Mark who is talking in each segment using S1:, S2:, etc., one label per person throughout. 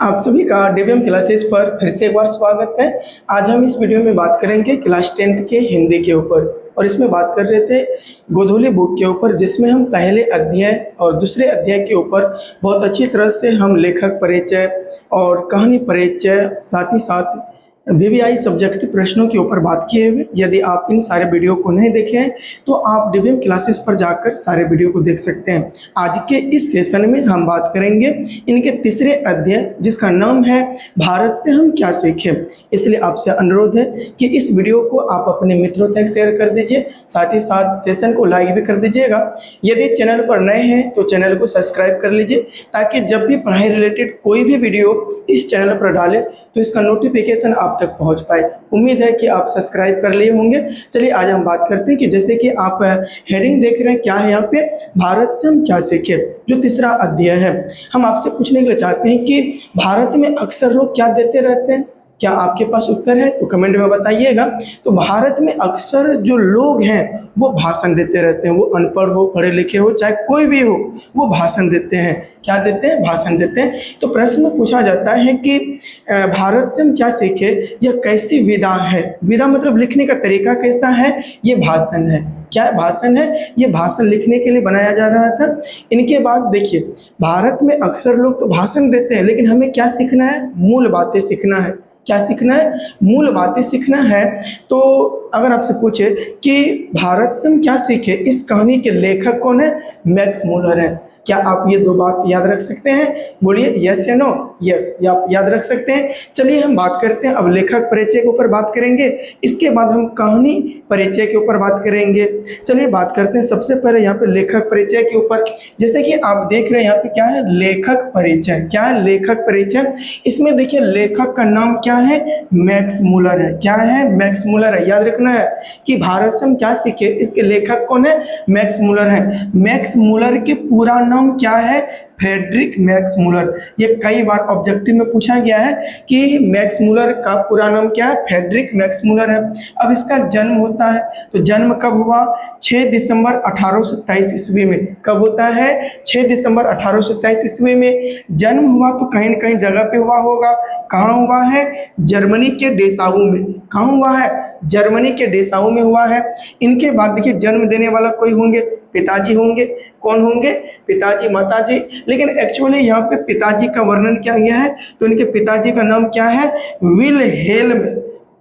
S1: आप सभी का डीवीएम क्लासेस पर फिर से एक बार स्वागत है। आज हम इस वीडियो में बात करेंगे क्लास 10th के हिंदी के ऊपर और इसमें बात कर रहे थे गोधूली बुक के ऊपर, जिसमें हम पहले अध्याय और दूसरे अध्याय के ऊपर बहुत अच्छी तरह से हम लेखक परिचय और कहानी परिचय साथ ही साथ वीवीआई सब्जेक्टिव प्रश्नों के ऊपर बात किए हुए। यदि आप इन सारे वीडियो को नहीं देखे हैं तो आप डीवीएम क्लासेस पर जाकर सारे वीडियो को देख सकते हैं। आज के इस सेशन में हम बात करेंगे इनके तीसरे अध्याय जिसका नाम है भारत से हम क्या सीखें। इसलिए आपसे अनुरोध है कि इस वीडियो को आप अपने मित्रों तक शेयर कर दीजिए, साथ ही साथ सेशन को लाइक भी कर दीजिएगा। यदि चैनल पर नए हैं तो चैनल को सब्सक्राइब कर लीजिए ताकि जब भी पढ़ाई रिलेटेड कोई भी वीडियो इस चैनल पर डालें तो इसका नोटिफिकेशन आप तक पहुंच पाए। उम्मीद है कि आप सब्सक्राइब कर लिए होंगे। चलिए आज हम बात करते हैं कि जैसे कि आप हेडिंग देख रहे हैं, क्या है यहाँ पे, भारत से हम क्या सीखें, जो तीसरा अध्याय है। हम आपसे पूछने के लिए चाहते हैं कि भारत में अक्सर लोग क्या देते रहते हैं। क्या आपके पास उत्तर है तो कमेंट में बताइएगा। तो भारत में अक्सर जो लोग हैं वो भाषण देते रहते हैं, वो अनपढ़ हो पढ़े लिखे हो चाहे कोई भी हो, वो भाषण देते हैं। क्या देते हैं? भाषण देते हैं। तो प्रश्न में पूछा जाता है कि भारत से हम क्या सीखे, यह कैसी विधा है। विधा मतलब लिखने का तरीका कैसा है, ये भाषण है। क्या भाषण है? ये भाषण लिखने के लिए बनाया जा रहा था। इनके बाद देखिए, भारत में अक्सर लोग तो भाषण देते हैं, लेकिन हमें क्या सीखना है? मूल बातें सीखना है। क्या सीखना है? मूल बातें सीखना है। तो अगर आपसे पूछे कि भारत से हम क्या सीखे, इस कहानी के लेखक कौन है? मैक्स मूलर है। क्या आप ये दो बात याद रख सकते हैं? बोलिए यस या नो। यस, ये आप याद रख सकते हैं। चलिए हम बात करते हैं, अब लेखक परिचय के ऊपर बात करेंगे, इसके बाद हम कहानी परिचय के ऊपर बात करेंगे। चलिए बात करते हैं सबसे पहले यहाँ पे लेखक परिचय के ऊपर। जैसे कि आप देख रहे हैं यहाँ पे क्या है, लेखक परिचय। क्या है? लेखक परिचय। इसमें देखिए लेखक का नाम क्या है? मैक्स मूलर है। क्या है? मैक्स मूलर है। याद रखना है कि भारत से हम क्या सीखे, इसके लेखक कौन है? मैक्स मूलर है। मैक्स मूलर के पूरा नाम क्या है? Friedrich Max Müller. ये कई बार ऑब्जेक्टिव में पूछा गया है कि मैक्स मूलर का पूरा नाम क्या है? फ्रेडरिक मैक्स मूलर है। अब इसका जन्म होता है, तो जन्म कब हुआ? 6 दिसंबर 1827 ईस्वी में। कब होता है? 6 दिसंबर 1827 ईस्वी में जन्म हुआ। तो कहीं न कहीं जगह पे हुआ होगा। कहाँ हुआ है? जर्मनी के डेसाऊ में। कहाँ हुआ है? जर्मनी के डेसाऊ में हुआ है। इनके बाद देखिए जन्म देने वाला कोई होंगे, पिताजी होंगे। कौन होंगे? पिताजी, माताजी। लेकिन एक्चुअली यहाँ पे पिताजी का वर्णन किया गया है, तो इनके पिताजी का नाम क्या है? विलहेल्म।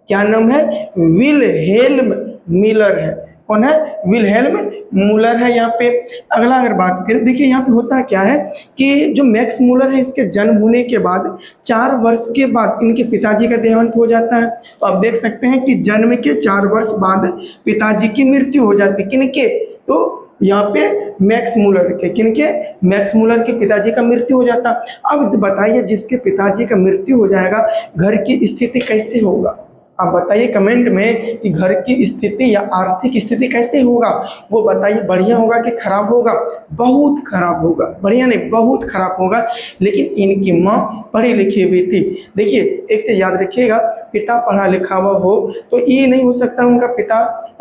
S1: क्या नाम है? विलहेल्म मिलर है। कौन है? विलहेल्म मूलर है यहाँ पे। अगला अगर बात करें, देखिए यहाँ पे होता क्या है कि जो मैक्स मूलर है, इसके जन्म होने के बाद 4 वर्ष के बाद इनके पिताजी का देहांत हो जाता है। तो आप देख सकते हैं कि जन्म के 4 वर्ष बाद पिताजी की मृत्यु हो जाती है। किनके? तो यहाँ पे मैक्स मूलर के। किनके? मैक्स मूलर के पिताजी का मृत्यु हो जाता। अब बताइए, जिसके पिताजी का मृत्यु हो जाएगा, घर की स्थिति कैसे होगा? आप बताइए कमेंट में कि घर की स्थिति या आर्थिक स्थिति कैसे होगा, वो बताइए। बढ़िया होगा कि खराब होगा? बहुत खराब होगा। बढ़िया नहीं, बहुत खराब होगा। लेकिन इनकी माँ पढ़ी लिखी हुई थी। देखिए एक चीज याद रखिएगा, पिता पढ़ा लिखा हुआ हो तो ये नहीं हो सकता उनका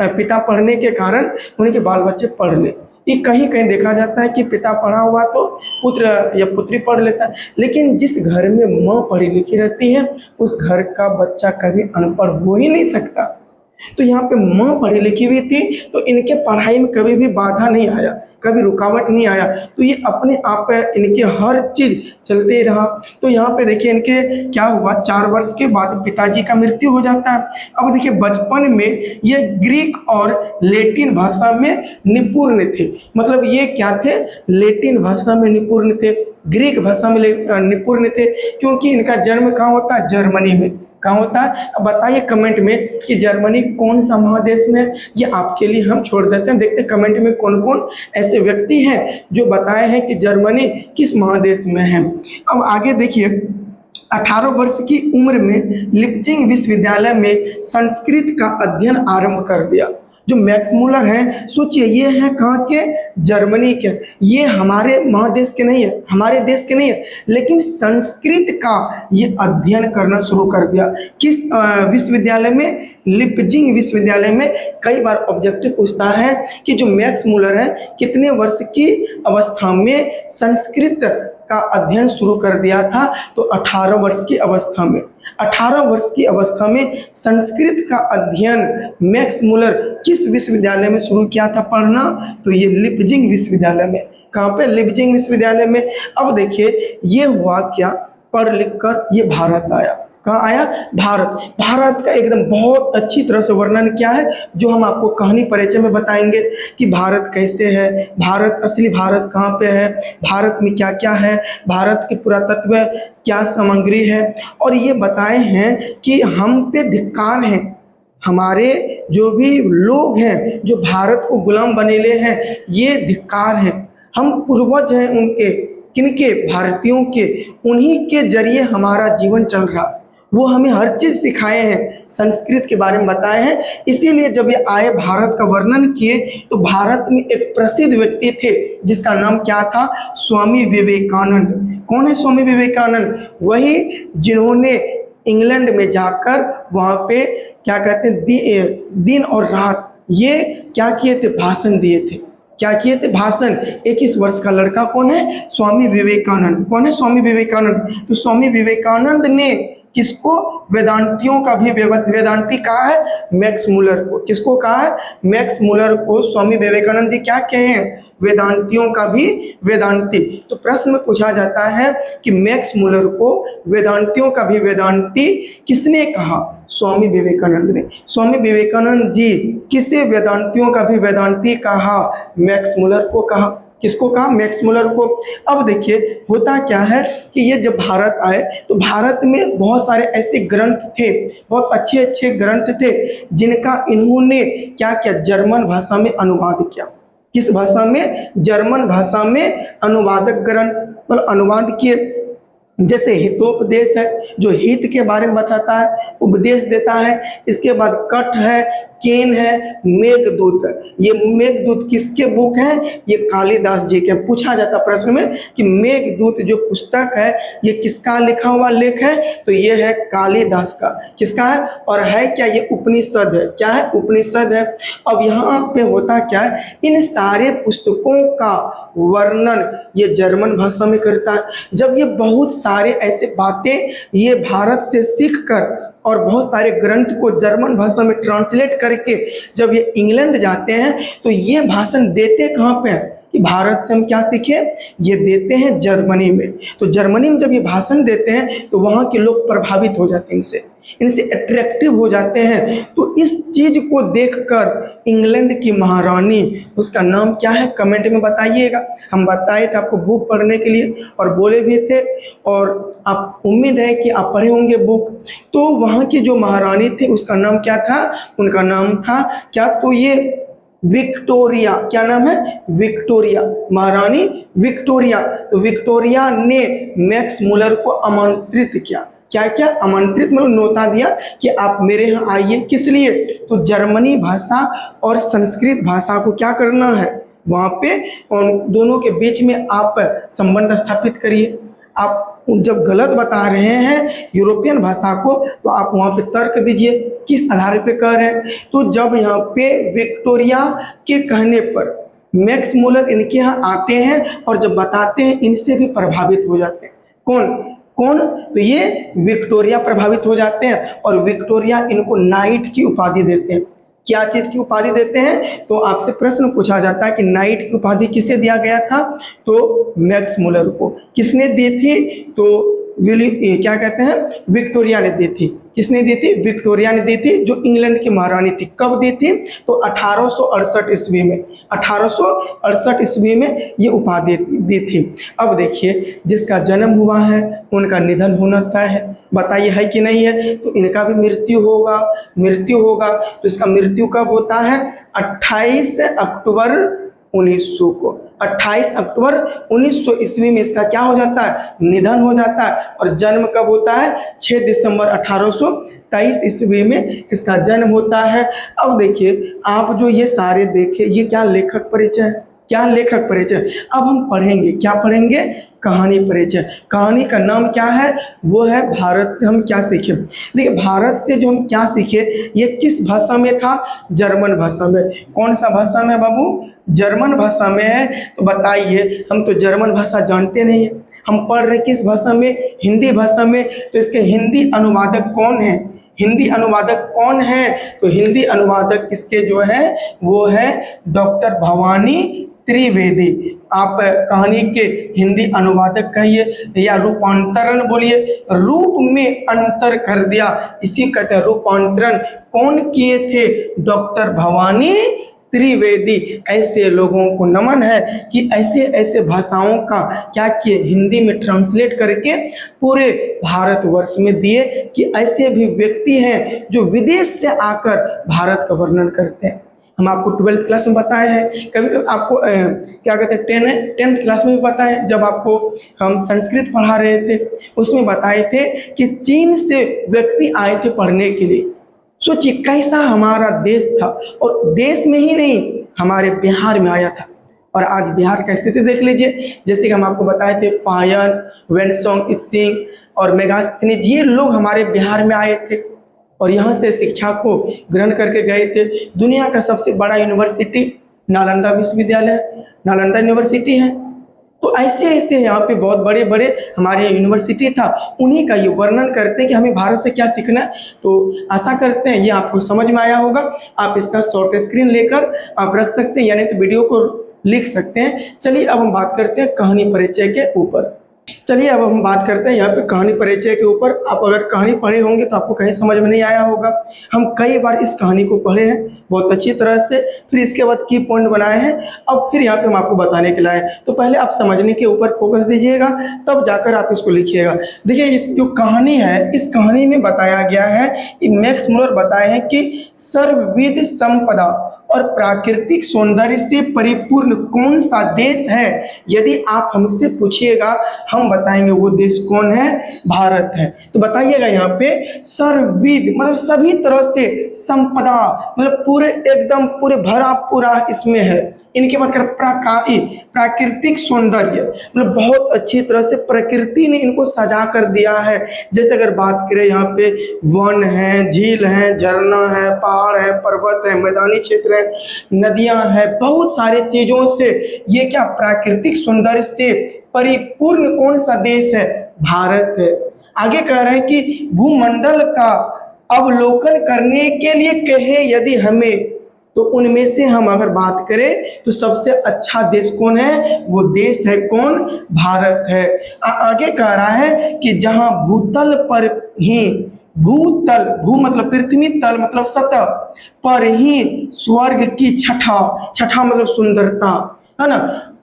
S1: पिता पढ़ने के कारण उनके बाल बच्चे पढ़ ले। ये कहीं कहीं देखा जाता है कि पिता पढ़ा हुआ तो पुत्र या पुत्री पढ़ लेता है, लेकिन जिस घर में माँ पढ़ी लिखी रहती है उस घर का बच्चा कभी अनपढ़ हो ही नहीं सकता। तो यहाँ पे माँ पढ़ी लिखी हुई थी, तो इनके पढ़ाई में कभी भी बाधा नहीं आया, कभी रुकावट नहीं आया। तो ये अपने आप इनके हर चीज चलते ही रहा। तो यहाँ पे देखिए इनके क्या हुआ, 4 वर्ष के बाद पिताजी का मृत्यु हो जाता है। अब देखिए बचपन में ये ग्रीक और लैटिन भाषा में निपुण थे। मतलब ये क्या थे? लैटिन भाषा में निपुण थे, ग्रीक भाषा में निपुण थे, क्योंकि इनका जन्म कहाँ होता है? जर्मनी में। कहाँ होता है? अब बताइए कमेंट में कि जर्मनी कौन सा महादेश में है। ये आपके लिए हम छोड़ देते हैं, देखते हैं कमेंट में कौन कौन ऐसे व्यक्ति हैं जो बताए हैं कि जर्मनी किस महादेश में है। अब आगे देखिए, 18 वर्ष की उम्र में लिप्जिंग विश्वविद्यालय में संस्कृत का अध्ययन आरंभ कर दिया। जो मैक्स मूलर हैं, सोचिए ये हैं कहाँ के, जर्मनी के। ये हमारे महादेश के नहीं है, हमारे देश के नहीं है, लेकिन संस्कृत का ये अध्ययन करना शुरू कर दिया। किस विश्वविद्यालय में, लिपजिंग विश्वविद्यालय में। कई बार ऑब्जेक्टिव पूछता है कि जो मैक्स मूलर है कितने वर्ष की अवस्था में संस्कृत का अध्ययन शुरू कर दिया था, तो 18 वर्ष की अवस्था में। 18 वर्ष की अवस्था में संस्कृत का अध्ययन मैक्स मूलर किस विश्वविद्यालय में शुरू किया था पढ़ना, तो ये लिपजिंग विश्वविद्यालय में। कहाँ पे, लिपजिंग विश्वविद्यालय में। अब देखिए ये हुआ क्या, पढ़ लिख कर ये भारत आया। कहाँ आया, भारत। भारत का एकदम बहुत अच्छी तरह से वर्णन क्या है, जो हम आपको कहानी परिचय में बताएंगे कि भारत कैसे है, भारत, असली भारत कहाँ पे है, भारत में क्या क्या है, भारत के पुरातत्व क्या सामग्री है। और ये बताए हैं कि हम पे धिक्कार है, हमारे जो भी लोग हैं जो भारत को गुलाम बनेले हैं, ये धिक्कार हैं। हम पूर्वज हैं उनके, किनके, भारतीयों के। उन्हीं के जरिए हमारा जीवन चल रहा, वो हमें हर चीज़ सिखाए हैं, संस्कृत के बारे में बताए हैं। इसीलिए जब ये आए भारत का वर्णन किए, तो भारत में एक प्रसिद्ध व्यक्ति थे जिसका नाम क्या था, स्वामी विवेकानंद। कौन है स्वामी विवेकानंद? वही जिन्होंने इंग्लैंड में जाकर वहाँ पे क्या कहते हैं, दिन और रात ये क्या किए थे, भाषण दिए थे। क्या किए थे, भाषण। 21 वर्ष का लड़का कौन है, स्वामी विवेकानंद। कौन है, स्वामी विवेकानंद। तो स्वामी विवेकानंद ने किसको, वेदांतियों का भी वेदांती कहा है, मैक्स मूलर को। किसको कहा है, मैक्स मूलर को स्वामी विवेकानंद जी क्या कहे हैं, वेदांतियों का भी वेदांती। तो प्रश्न में पूछा जाता है कि मैक्स मूलर को वेदांतियों का भी वेदांती किसने कहा, स्वामी विवेकानंद ने। स्वामी विवेकानंद जी किसे वेदांतियों का भी वेदांती कहा, मैक्स मूलर को कहा। किसको कहा, मैक्स मूलर को। अब देखिए होता क्या है कि ये जब भारत आए तो भारत में बहुत सारे ऐसे ग्रंथ थे, बहुत अच्छे अच्छे ग्रंथ थे, जिनका इन्होंने क्या किया, जर्मन भाषा में अनुवाद किया। किस भाषा में, जर्मन भाषा में अनुवादक ग्रंथ पर अनुवाद किए। जैसे हितोपदेश है, जो हित के बारे में बताता है, उपदेश देता है। इसके बाद कठ है, केन है, मेघदूत। ये मेघदूत किसके बुक है, ये कालिदास जी के। पूछा जाता प्रश्न में कि मेघदूत जो पुस्तक है ये किसका लिखा हुआ लेख है, तो ये है कालिदास का। किसका है, और है क्या, ये उपनिषद है। क्या है, उपनिषद है। अब यहाँ पे होता क्या है, इन सारे पुस्तकों का वर्णन ये जर्मन भाषा में करता है। जब ये बहुत सारे ऐसे बातें ये भारत से सीख कर और बहुत सारे ग्रंथ को जर्मन भाषा में ट्रांसलेट करके जब ये इंग्लैंड जाते हैं, तो ये भाषण देते कहाँ पे हैं कि भारत से हम क्या सीखे, ये देते हैं जर्मनी में। तो जर्मनी में जब ये भाषण देते हैं तो वहाँ के लोग प्रभावित हो जाते हैं, इनसे अट्रैक्टिव हो जाते हैं। तो इस चीज को देखकर इंग्लैंड की महारानी, उसका नाम क्या है कमेंट में बताइएगा। हम बताए थे आपको बुक पढ़ने के लिए और बोले भी थे, और आप उम्मीद है कि आप पढ़े होंगे बुक। तो वहाँ की जो महारानी थी उसका नाम क्या था, उनका नाम था क्या, तो ये विक्टोरिया। क्या नाम है, विक्टोरिया, महारानी विक्टोरिया। तो विक्टोरिया ने मैक्स मूलर को आमंत्रित किया। क्या क्या, आमंत्रित मतलब न्योता दिया कि आप मेरे यहाँ आइए। किस लिए, तो जर्मनी भाषा और संस्कृत भाषा को क्या करना है, वहाँ पे उन दोनों के बीच में आप संबंध स्थापित करिए। आप जब गलत बता रहे हैं यूरोपियन भाषा को, तो आप वहाँ पे तर्क दीजिए किस आधार पे कह रहे हैं। तो जब यहाँ पे विक्टोरिया के कहने पर मैक्स मूलर इनके यहाँ आते हैं और जब बताते हैं, इनसे भी प्रभावित हो जाते हैं। कौन कौन, तो ये विक्टोरिया प्रभावित हो जाते हैं, और विक्टोरिया इनको नाइट की उपाधि देते हैं। क्या चीज की उपाधि देते हैं, तो आपसे प्रश्न पूछा जाता है कि नाइट की उपाधि किसे दिया गया था, तो मैक्स मूलर को। किसने दी थी, तो क्या कहते हैं, विक्टोरिया ने दी थी। किसने दी थी, विक्टोरिया ने दी थी, जो इंग्लैंड की महारानी थी। कब दी थी, तो 1868 ईस्वी में। 1868 ईस्वी में ये उपाधि दी थी। अब देखिए जिसका जन्म हुआ है उनका निधन होना तय है। बताइए है कि नहीं है, तो इनका भी मृत्यु होगा। तो इसका मृत्यु कब होता है, 28 अक्टूबर 1900 को। 28 अक्टूबर 1900 ईस्वी में इसका क्या हो जाता है, निधन हो जाता है। और जन्म कब होता है, 6 दिसंबर 1823 ईस्वी में इसका जन्म होता है। अब देखिए आप जो ये सारे देखे, ये क्या लेखक परिचय, क्या लेखक परिचय। अब हम पढ़ेंगे, क्या पढ़ेंगे, कहानी परिचय। कहानी का नाम क्या है, वो है भारत से हम क्या सीखे। देखिए भारत से जो हम क्या सीखे, ये किस भाषा में था, जर्मन भाषा में। कौन सा भाषा में बाबू, जर्मन भाषा में है। तो बताइए, हम तो जर्मन भाषा जानते नहीं है, हम पढ़ रहे किस भाषा में, हिंदी भाषा में। तो इसके हिंदी अनुवादक कौन है, हिंदी अनुवादक कौन है, तो हिंदी अनुवादक इसके जो है वो है डॉक्टर भवानी त्रिवेदी। आप कहानी के हिंदी अनुवादक कहिए या रूपांतरण बोलिए, रूप में अंतर कर दिया, इसी कहते हैं रूपांतरण। कौन किए थे, डॉक्टर भवानी त्रिवेदी। ऐसे लोगों को नमन है कि ऐसे ऐसे भाषाओं का क्या किए, हिंदी में ट्रांसलेट करके पूरे भारतवर्ष में दिए, कि ऐसे भी व्यक्ति हैं जो विदेश से आकर भारत का वर्णन करते हैं। हम आपको 12th क्लास में बताए हैं, कभी आपको क्या कहते हैं 10th क्लास में भी बताए, जब आपको हम संस्कृत पढ़ा रहे थे उसमें बताए थे कि चीन से व्यक्ति आए थे पढ़ने के लिए। सोचिए कैसा हमारा देश था, और देश में ही नहीं हमारे बिहार में आया था। और आज बिहार का स्थिति देख लीजिए, जैसे कि हम आपको बताए थे फायर, वेंसोंग इत्सिंग और मेगास्थनीज, ये लोग हमारे बिहार में आए थे और यहाँ से शिक्षा को ग्रहण करके गए थे। दुनिया का सबसे बड़ा यूनिवर्सिटी नालंदा विश्वविद्यालय, नालंदा यूनिवर्सिटी है। तो ऐसे ऐसे यहाँ पे बहुत बड़े बड़े हमारे यूनिवर्सिटी था, उन्हीं का ये वर्णन करते हैं कि हमें भारत से क्या सीखना है। तो आशा करते हैं ये आपको समझ में आया होगा। आप इसका शॉर्ट स्क्रीन लेकर आप रख सकते हैं, यानी तो वीडियो को लिख सकते हैं। चलिए अब हम बात करते हैं कहानी परिचय के ऊपर। चलिए अब हम बात करते हैं यहाँ पे कहानी परिचय के ऊपर। आप अगर कहानी पढ़े होंगे तो आपको कहीं समझ में नहीं आया होगा। हम कई बार इस कहानी को पढ़े हैं बहुत अच्छी तरह से, फिर इसके बाद की पॉइंट बनाए हैं, अब फिर यहाँ पे हम आपको बताने के लाए। तो पहले आप समझने के ऊपर फोकस दीजिएगा, तब जाकर आप इसको लिखिएगा। देखिए इस जो कहानी है, इस कहानी में बताया गया है कि मैक्स मुलर बताए हैं कि सर्वविध संपदा और प्राकृतिक सौंदर्य से परिपूर्ण कौन सा देश है। यदि आप हमसे पूछिएगा, हम बताएंगे वो देश कौन है, भारत है। तो बताइएगा यहाँ पे सर्वविध मतलब सभी तरह से, संपदा मतलब पूरे एकदम पूरे भरा पूरा इसमें है। इनके बाद कर प्राकृतिक सौंदर्य मतलब बहुत अच्छी तरह से प्रकृति ने इनको सजा कर दिया है। जैसे अगर बात करें यहाँ पे वन है, झील है, झरना है, पहाड़ है, पर्वत है, मैदानी क्षेत्र है, नदियां हैं, बहुत सारे चीजों से ये क्या प्राकृतिक सौंदर्य से परिपूर्ण कौन सा देश है, भारत है। आगे कह रहे हैं कि भूमंडल का अवलोकन करने के लिए कहे यदि हमें, तो उनमें से हम अगर बात करें तो सबसे अच्छा देश कौन है, वो देश है कौन, भारत है। आगे कह रहा है कि जहां भूतल पर ही, भूतल भू मतलब पृथ्वी, तल मतलब सतह पर ही स्वर्ग की छठा, छठा मतलब सुंदरता है ना,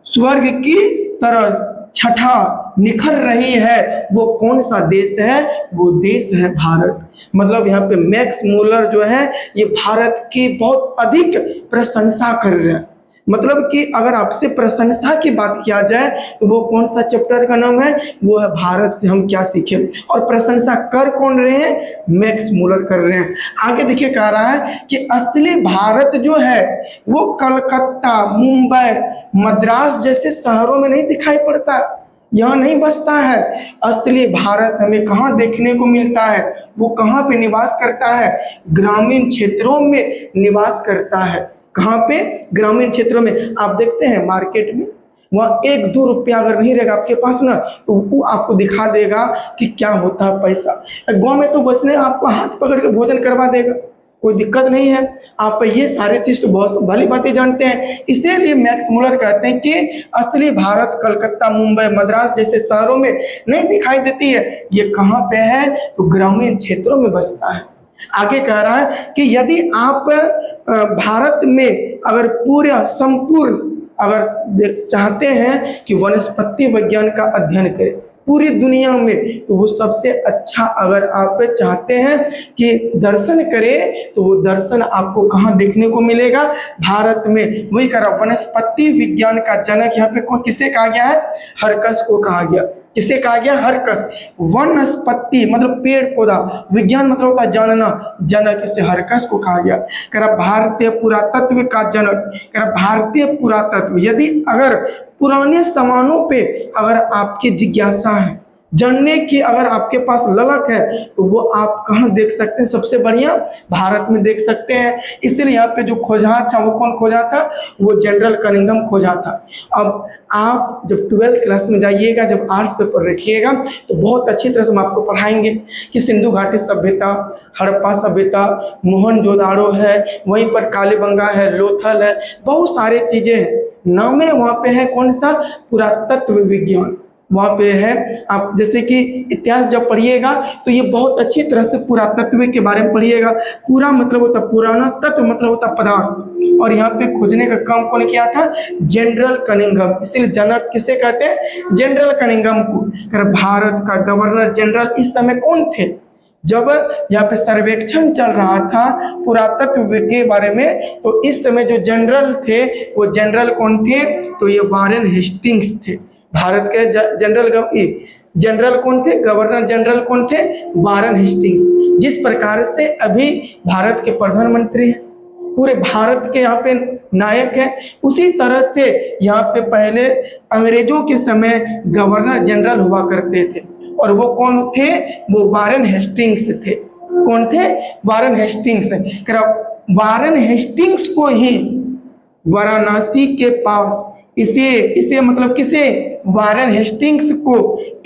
S1: स्वर्ग की तरह छठा निखर रही है, वो कौन सा देश है, वो देश है भारत। मतलब यहाँ पे मैक्स मुलर जो है ये भारत की बहुत अधिक प्रशंसा कर रहे हैं। मतलब कि अगर आपसे प्रशंसा की बात किया जाए तो वो कौन सा चैप्टर का नाम है, वो है भारत से हम क्या सीखे। और प्रशंसा कर कौन रहे हैं, मैक्स मुलर कर रहे हैं। आगे देखिए कह रहा है कि असली भारत जो है वो कलकत्ता, मुंबई, मद्रास जैसे शहरों में नहीं दिखाई पड़ता, यहाँ नहीं बसता है। असली भारत हमें कहाँ देखने को मिलता है, वो कहाँ पे निवास करता है, ग्रामीण क्षेत्रों में निवास करता है। कहाँ पे, ग्रामीण क्षेत्रों में। आप देखते हैं मार्केट में वहाँ 1-2 रुपया अगर नहीं रहेगा आपके पास ना, तो वो आपको दिखा देगा कि क्या होता है पैसा। गांव में तो बस ने आपको हाथ पकड़ के भोजन करवा देगा, कोई दिक्कत नहीं है। आप ये सारे चीज तो बहुत भली बातें जानते हैं। इसीलिए मैक्स मुलर कहते हैं कि असली भारत कलकत्ता, मुंबई, मद्रास जैसे शहरों में नहीं दिखाई देती है, ये कहाँ पे है, तो ग्रामीण क्षेत्रों में बसता है। आगे कह रहा है कि यदि आप भारत में अगर पूरा संपूर्ण अगर चाहते हैं कि वनस्पति विज्ञान का अध्ययन करें, पूरी दुनिया में। तो वो सबसे अच्छा अगर आप चाहते हैं कि दर्शन करें तो वो दर्शन आपको कहाँ देखने को मिलेगा? भारत में। वही करा, वनस्पति विज्ञान का जनक यहाँ पे कौन किसे कहा गया है? हरकस को कहा गया। किसे कहा गया? हरकस। वनस्पति मतलब पेड़ पौधा, विज्ञान मतलब होता है जानना, जनक इसे हरकस को कहा गया। कह रहा भारतीय पुरातत्व का जनक, कह रहा भारतीय पुरातत्व। यदि अगर पुराने सामानों पे अगर आपकी जिज्ञासा है, जानने की अगर आपके पास ललक है, तो वो आप कहाँ देख सकते हैं? सबसे बढ़िया भारत में देख सकते हैं। इसलिए यहाँ पे जो खोजा था वो कौन खोजा था? वो जनरल कनिंघम खोजा था। अब आप जब 12th क्लास में जाइएगा, जब आर्ट्स पेपर रखिएगा, तो बहुत अच्छी तरह से हम आपको पढ़ाएंगे कि सिंधु घाटी सभ्यता, हड़प्पा सभ्यता, मोहनजोदाड़ो है, वहीं पर कालीबंगा है, लोथल है, बहुत सारे चीजें हैं। नाम है वहाँ पे है कौन सा? पुरातत्व विज्ञान। वहाँ पे है, आप जैसे कि इतिहास जब पढ़िएगा तो ये बहुत अच्छी तरह से पुरातत्व के बारे में पढ़िएगा। पूरा मतलब होता पुराना, तत्व मतलब होता पदार्थ। और यहाँ पे खोजने का काम कौन किया था? General Cunningham. इसलिए जनक किसे कहते हैं? जनरल कनिंघम को। भारत का गवर्नर जनरल इस समय कौन थे? जब यहाँ पे सर्वेक्षण चल रहा था पुरातत्व के बारे में, तो इस समय जो जनरल थे वो जनरल कौन थे? तो ये वारेन हेस्टिंग्स थे। भारत के जनरल कौन थे? गवर्नर जनरल कौन थे? Warren Hastings. जिस प्रकार से अभी भारत के प्रधानमंत्री हैं, पूरे भारत के यहाँ पे नायक है, उसी तरह से यहाँ पे पहले अंग्रेजों के समय गवर्नर जनरल हुआ करते थे। और वो कौन थे? वो वारेन हेस्टिंग्स थे। कौन थे? Warren Hastings. वारेन हेस्टिंग्स को ही वाराणसी के पास इसे मतलब किसे? वारेन हेस्टिंग्स को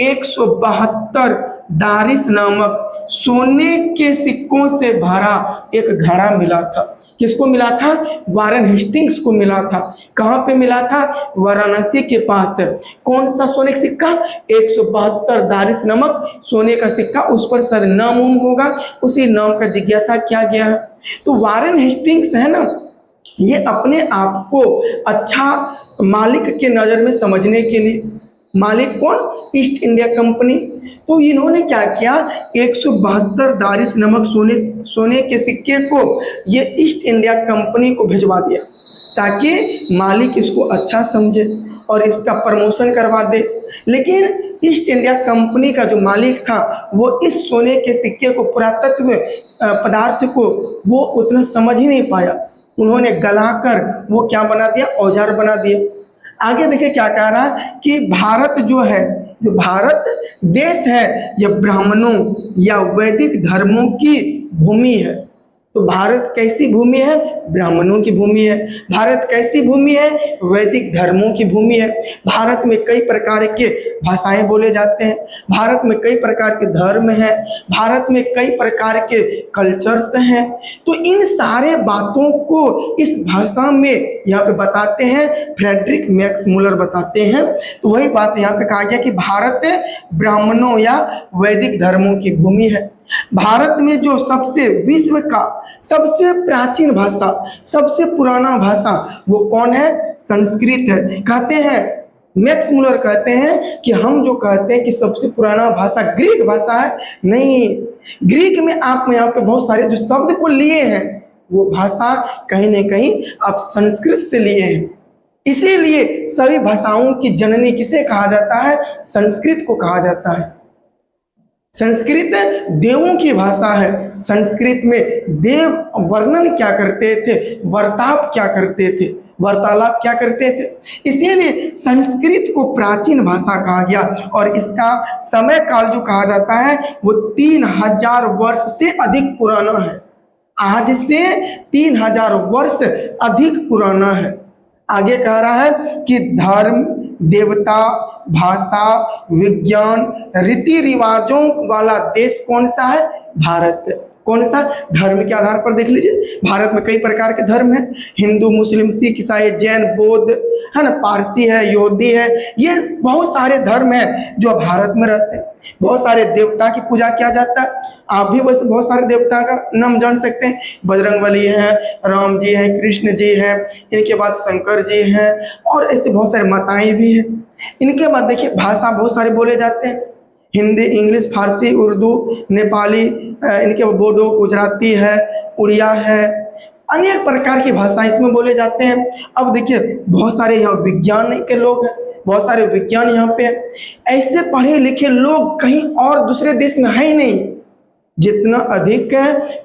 S1: 172 दारिस नामक सोने के सिक्कों से भरा एक घड़ा मिला था। किसको मिला था? वारेन हेस्टिंग्स को मिला था। कहाँ पे मिला था? वाराणसी के पास। कौन सा सोने का सिक्का? 172 दारिस नामक सोने का सिक्का। उस पर शायद नाम होगा, उसी नाम का जिज्ञासा किया गया है। तो वारेन हेस्टिंग्स है ना, ये अपने आप को अच्छा मालिक के नज़र में समझने के लिए, मालिक कौन? East India company. तो इन्होंने क्या किया? 172 दारिस नमक सोने के सिक्के को ये ईस्ट इंडिया कंपनी को भिजवा दिया, ताकि मालिक इसको अच्छा समझे और इसका प्रमोशन करवा दे। लेकिन ईस्ट इंडिया कंपनी का जो मालिक था वो इस सोने के सिक्के को, पुरातत्व पदार्थ को वो उतना समझ ही नहीं पाया। उन्होंने गलाकर वो क्या बना दिया? औजार बना दिया। आगे देखिए क्या कह रहा है कि भारत जो है, जो भारत देश है, यह ब्राह्मणों या वैदिक धर्मों की भूमि है। तो भारत कैसी भूमि है? ब्राह्मणों की भूमि है। भारत कैसी भूमि है? वैदिक धर्मों की भूमि है। भारत में कई प्रकार के भाषाएं बोले जाते हैं, भारत में कई प्रकार के धर्म हैं, भारत में कई प्रकार के कल्चर्स हैं। तो इन सारे बातों को इस भाषा में यहाँ पे बताते हैं, फ्रेडरिक मैक्स मुलर बताते हैं। तो वही बात यहाँ पे कहा गया कि भारत ब्राह्मणों या वैदिक धर्मों की भूमि है। भारत में जो सबसे विश्व का सबसे प्राचीन भाषा, सबसे पुराना भाषा वो कौन है? संस्कृत है। कहते हैं, मैक्स मुलर कहते हैं कि हम जो कहते हैं कि सबसे पुराना भाषा ग्रीक भाषा है, नहीं, ग्रीक में आप यहाँ पे बहुत सारे जो शब्द को लिए हैं वो भाषा कहीं न कहीं आप संस्कृत से लिए हैं। इसीलिए सभी भाषाओं की जननी किसे कहा जाता है? संस्कृत को कहा जाता है। संस्कृत देवों की भाषा है। संस्कृत में देव वर्णन क्या करते थे? वर्ताव क्या करते थे? वार्तालाप क्या करते थे? इसीलिए संस्कृत को प्राचीन भाषा कहा गया। और इसका समय काल जो कहा जाता है वो 3000 वर्ष से अधिक पुराना है। आज से 3000 वर्ष अधिक पुराना है। आगे कह रहा है कि धर्म, देवता, भाषा, विज्ञान, रीति रिवाजों वाला देश कौन सा है? भारत। कौन सा? धर्म के आधार पर देख लीजिए, भारत में कई प्रकार के धर्म हैं, हिंदू, मुस्लिम, सिख, ईसाई, जैन, बौद्ध, है ना, पारसी है, यहूदी है, ये बहुत सारे धर्म हैं जो भारत में रहते हैं। बहुत सारे देवता की पूजा किया जाता है। आप भी बस बहुत सारे देवता का नाम जान सकते हैं, बजरंगबली है, राम जी है, कृष्ण जी है, इनके बाद शंकर जी हैं, और ऐसे बहुत सारे माताएं भी हैं। इनके बाद देखिए भाषा बहुत सारे बोले जाते हैं, हिंदी, इंग्लिश, फारसी, उर्दू, नेपाली, इनके बोडो, गुजराती है, उड़िया है, अनेक प्रकार की भाषाएं इसमें बोले जाते हैं। अब देखिए बहुत सारे यहाँ विज्ञान के लोग हैं, बहुत सारे विज्ञान यहाँ पे हैं। ऐसे पढ़े लिखे लोग कहीं और दूसरे देश में है ही नहीं। जितना अधिक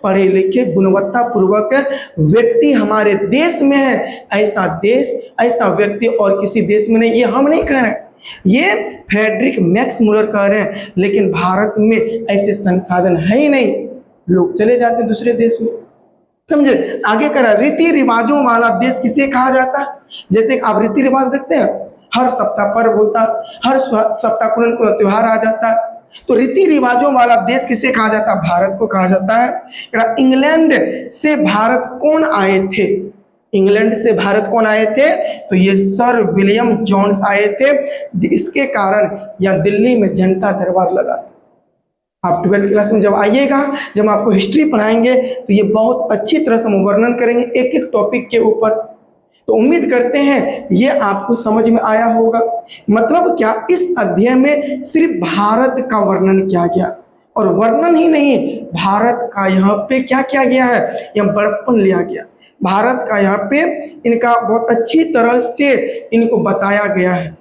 S1: पढ़े लिखे गुणवत्ता पूर्वक व्यक्ति हमारे देश में है, ऐसा देश, ऐसा व्यक्ति और किसी देश में नहीं। ये हम नहीं कह रहे हैं, ये फ्रेडरिक मैक्स मुलर कह रहे हैं। लेकिन भारत में ऐसे संसाधन है ही नहीं, लोग चले जाते हैं दूसरे देश में। समझे? आगे करा, रीति रिवाजों वाला देश किसे कहा जाता है? जैसे आप रीति रिवाज देखते हैं, हर सप्ताह पर्व होता है, हर सप्ताह कोई त्योहार आ जाता है, तो रीति रिवाजों वाला देश किसे कहा जाता है? भारत को कहा जाता है। इंग्लैंड से भारत कौन आए थे? इंग्लैंड से भारत कौन आए थे? तो ये सर विलियम जोन्स आए थे, जिसके कारण यहाँ दिल्ली में जनता दरबार लगा था। आप 12th क्लास में जब आइएगा, जब आपको हिस्ट्री पढ़ाएंगे, तो ये बहुत अच्छी तरह से हम वर्णन करेंगे एक एक टॉपिक के ऊपर। तो उम्मीद करते हैं ये आपको समझ में आया होगा। मतलब क्या, इस अध्याय में सिर्फ भारत का वर्णन किया गया, और वर्णन ही नहीं, भारत का यहाँ पे क्या किया गया है, यहाँ बड़प्पन लिया गया। भारत का यहाँ पे इनका बहुत अच्छी तरह से इनको बताया गया है।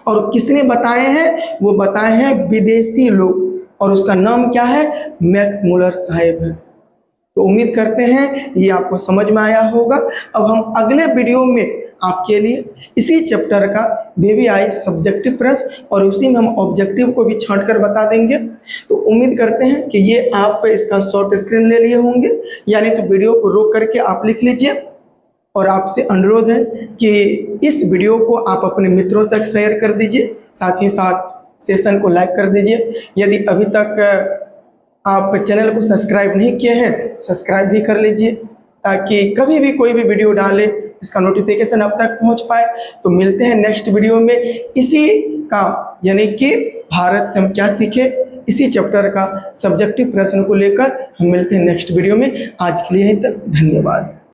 S1: और किसने बताए हैं? वो बताए हैं विदेशी लोग, और उसका नाम क्या है? मैक्स मुलर साहब है। तो उम्मीद करते हैं ये आपको समझ में आया होगा। अब हम अगले वीडियो में आपके लिए इसी चैप्टर का VVI सब्जेक्टिव प्रश्न और उसी में हम ऑब्जेक्टिव को भी छांट कर बता देंगे। तो उम्मीद करते हैं कि ये आप इसका शॉर्ट स्क्रीन ले लिए होंगे, यानी तो वीडियो को रोक करके आप लिख लीजिए। और आपसे अनुरोध है कि इस वीडियो को आप अपने मित्रों तक शेयर कर दीजिए, साथ ही साथ सेशन को लाइक कर दीजिए। यदि अभी तक आप चैनल को सब्सक्राइब नहीं किए हैं, सब्सक्राइब भी कर लीजिए, ताकि कभी भी कोई भी वीडियो डाले इसका नोटिफिकेशन आप तक पहुंच पाए। तो मिलते हैं नेक्स्ट वीडियो में इसी का, यानी कि भारत से हम क्या सीखे, इसी चैप्टर का सब्जेक्टिव प्रश्न को लेकर हम मिलते हैं नेक्स्ट वीडियो में। आज के लिए यहीं तक, धन्यवाद।